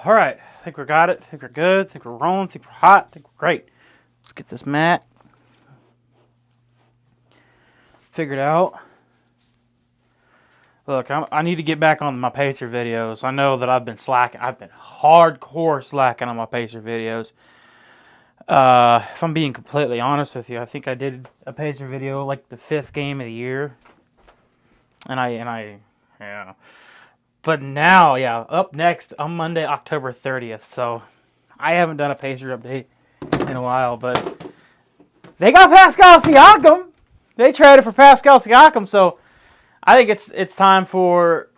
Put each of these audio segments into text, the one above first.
All right. I think we got it. I think we're good. I think we're rolling. I think we're hot. I think we're great. Let's get this mat figured out. Look, I need to get back on my Pacer videos. I know that I've been slacking. I've been hardcore slacking on my Pacer videos. If I'm being completely honest with you, I think I did a Pacer video like the 5th game of the year. Yeah. But now, up next on Monday, October 30th. So I haven't done a Pacer update in a while, but they got Pascal Siakam. They traded for Pascal Siakam, so I think it's time for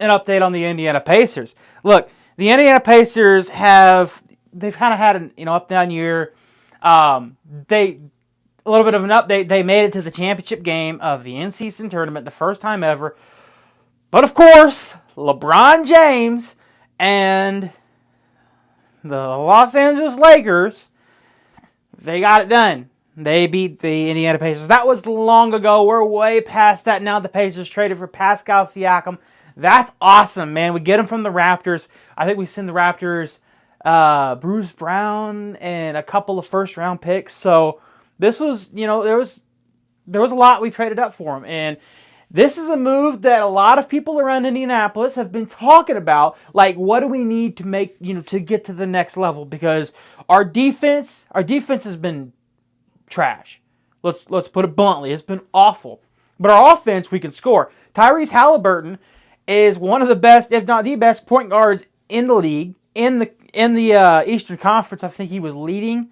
an update on the Indiana Pacers. Look, the Indiana Pacers they've kind of had an up down year. A little bit of an update. They made it to the championship game of the in-season tournament, the first time ever. But of course, LeBron James and the Los Angeles Lakers, they got it done. They beat the Indiana Pacers. That was long ago. We're way past that now. The Pacers traded for Pascal Siakam. That's awesome, man. We get him from the Raptors. I think we send the Raptors Bruce Brown and a couple of first-round picks. So this was, there was a lot we traded up for him. And this is a move that a lot of people around Indianapolis have been talking about. Like, what do we need to make, to get to the next level? Because our defense has been trash. Let's put it bluntly. It's been awful. But our offense, we can score. Tyrese Halliburton is one of the best, if not the best, point guards in the league. In the Eastern Conference, I think he was leading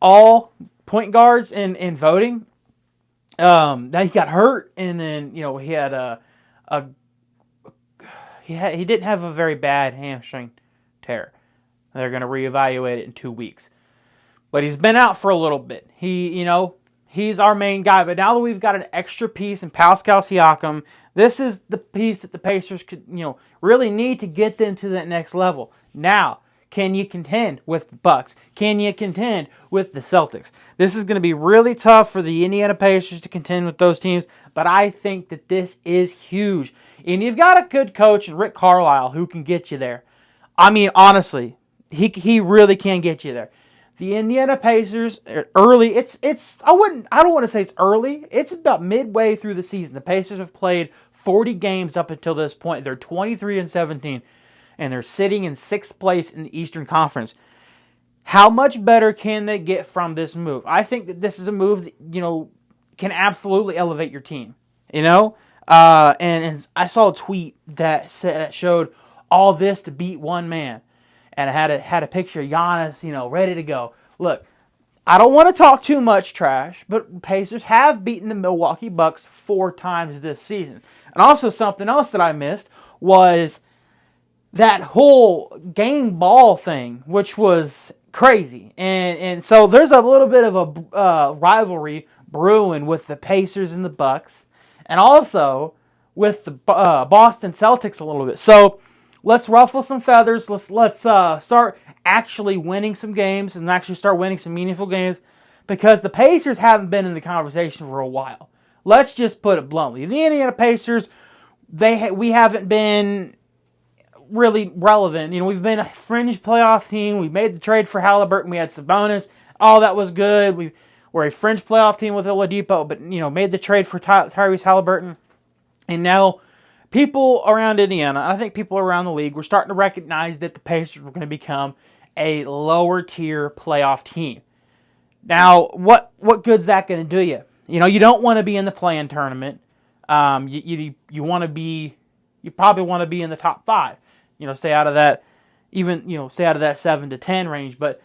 all point guards in voting. Now he got hurt, and then he had he didn't have a very bad hamstring tear. They're going to reevaluate it in 2 weeks. But he's been out for a little bit. He's our main guy. But now that we've got an extra piece in Pascal Siakam, this is the piece that the Pacers could, really need to get them to that next level. Now, can you contend with the Bucks? Can you contend with the Celtics? This is going to be really tough for the Indiana Pacers to contend with those teams. But I think that this is huge. And you've got a good coach in Rick Carlisle who can get you there. I mean, honestly, he really can get you there. The Indiana Pacers early. I don't want to say it's early. It's about midway through the season. The Pacers have played 40 games up until this point. They're 23-17, and they're sitting in 6th place in the Eastern Conference. How much better can they get from this move? I think that this is a move that can absolutely elevate your team. And I saw a tweet that showed all this to beat one man. And I had a picture of Giannis, ready to go. Look, I don't want to talk too much trash, but Pacers have beaten the Milwaukee Bucks 4 times this season. And also something else that I missed was that whole game ball thing, which was crazy. And so there's a little bit of a rivalry brewing with the Pacers and the Bucks, and also with the Boston Celtics a little bit. So let's ruffle some feathers. Let's start actually winning some games and actually start winning some meaningful games, because the Pacers haven't been in the conversation for a while. Let's just put it bluntly. The Indiana Pacers, we haven't been really relevant. We've been a fringe playoff team. We made the trade for Halliburton. We had Sabonis. All that was good. We're a fringe playoff team with Oladipo, but made the trade for Tyrese Halliburton, and now people around Indiana, I think people around the league, were starting to recognize that the Pacers were going to become a lower tier playoff team. Now, what good's that going to do you? You don't want to be in the play-in tournament. You probably want to be in the top 5. Stay out of that, stay out of that 7 to 10 range. But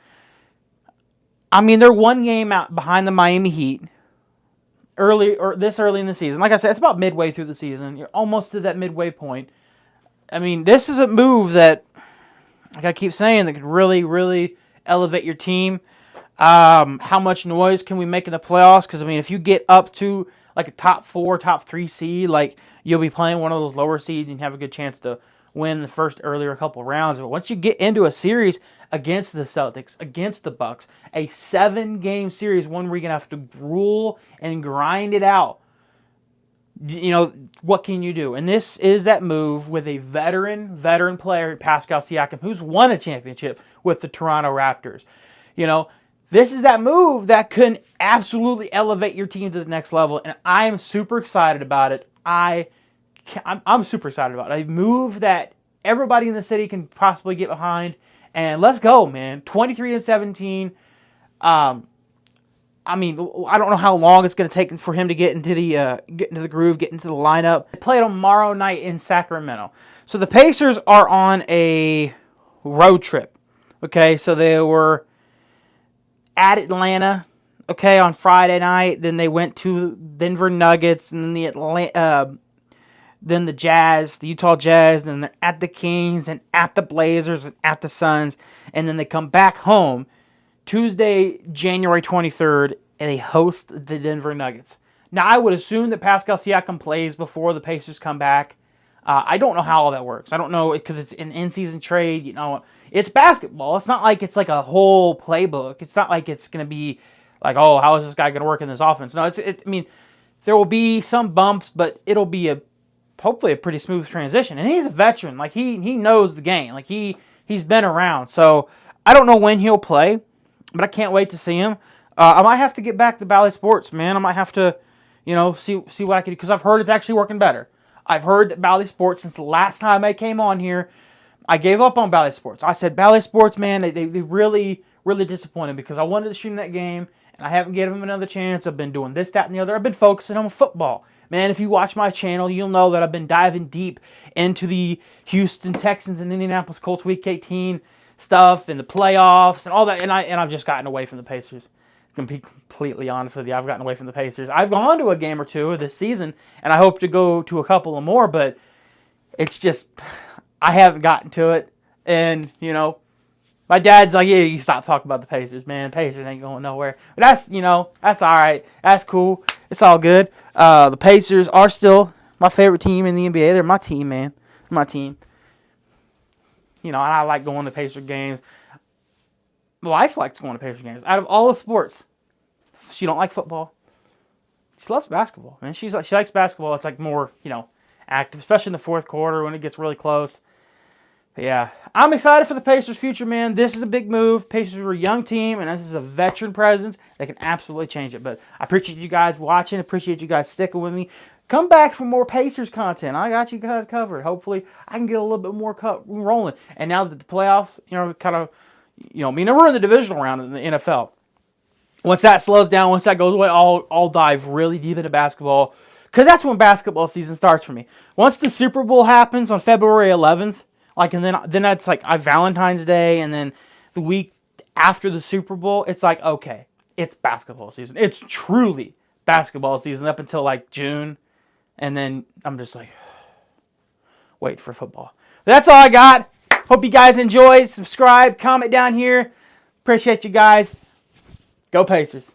I mean, they're one game out behind the Miami Heat. Early in the season. Like I said, it's about midway through the season. You're almost to that midway point. I mean, this is a move that, like I keep saying, that could really, really elevate your team. How much noise can we make in the playoffs? Because, I mean, if you get up to like a top 4, top 3 seed, like you'll be playing one of those lower seeds and have a good chance to win the first earlier couple of rounds. But once you get into a series against the Celtics, against the Bucks, a 7-game series, one where you're going to have to rule and grind it out, what can you do? And this is that move with a veteran player, Pascal Siakam, who's won a championship with the Toronto Raptors. This is that move that can absolutely elevate your team to the next level, and I am super excited about it. I'm super excited about it. A move that everybody in the city can possibly get behind, and let's go, man. 23-17. I don't know how long it's going to take for him to get into the groove, get into the lineup. They play tomorrow night in Sacramento. So the Pacers are on a road trip. Okay, so they were at Atlanta, on Friday night. Then they went to Denver Nuggets, and then the Jazz, the Utah Jazz, then they're at the Kings, and at the Blazers, and at the Suns, and then they come back home Tuesday, January 23rd, and they host the Denver Nuggets. Now, I would assume that Pascal Siakam plays before the Pacers come back. I don't know how all that works. I don't know, because it's an in-season trade. It's basketball. It's not like it's like a whole playbook. It's not like it's going to be like, oh, how is this guy going to work in this offense? No, there will be some bumps, but it'll be hopefully a pretty smooth transition. And he's a veteran. Like, he knows the game. Like, he's been around. So, I don't know when he'll play, but I can't wait to see him. I might have to get back to Bally Sports, man. I might have to, see what I can do, because I've heard it's actually working better. I've heard that Bally Sports, since the last time I came on here, I gave up on Bally Sports. I said, Bally Sports, man, they really, really disappointed, because I wanted to stream that game, and I haven't given them another chance. I've been doing this, that, and the other. I've been focusing on football. Man, if you watch my channel, you'll know that I've been diving deep into the Houston Texans and Indianapolis Colts Week 18 stuff and the playoffs and all that, and I've just gotten away from the Pacers. To be completely honest with you, I've gotten away from the Pacers. I've gone to a game or two this season, and I hope to go to a couple of more, but it's just, I haven't gotten to it. And, my dad's like, yeah, you stop talking about the Pacers, man. Pacers ain't going nowhere. But that's all right. That's cool. It's all good. The Pacers are still my favorite team in the NBA. They're my team, man. My team. And I like going to Pacer games. My wife likes going to Pacer games. Out of all the sports, she don't like football. She loves basketball. Man, she likes basketball. It's like more, active, especially in the fourth quarter when it gets really close. But yeah, I'm excited for the Pacers' future, man. This is a big move. Pacers are a young team, and this is a veteran presence that can absolutely change it. But I appreciate you guys watching. Appreciate you guys sticking with me. Come back for more Pacers content. I got you guys covered. Hopefully, I can get a little bit more rolling. And now that the playoffs, we're in the divisional round in the NFL. Once that slows down, once that goes away, I'll dive really deep into basketball, because that's when basketball season starts for me. Once the Super Bowl happens on February 11th, and then that's like Valentine's Day, and then the week after the Super Bowl, it's like, okay, it's basketball season. It's truly basketball season up until like June, and then I'm just like, wait for football. But that's all I got. Hope you guys enjoyed. Subscribe, comment down here. Appreciate you guys. Go Pacers.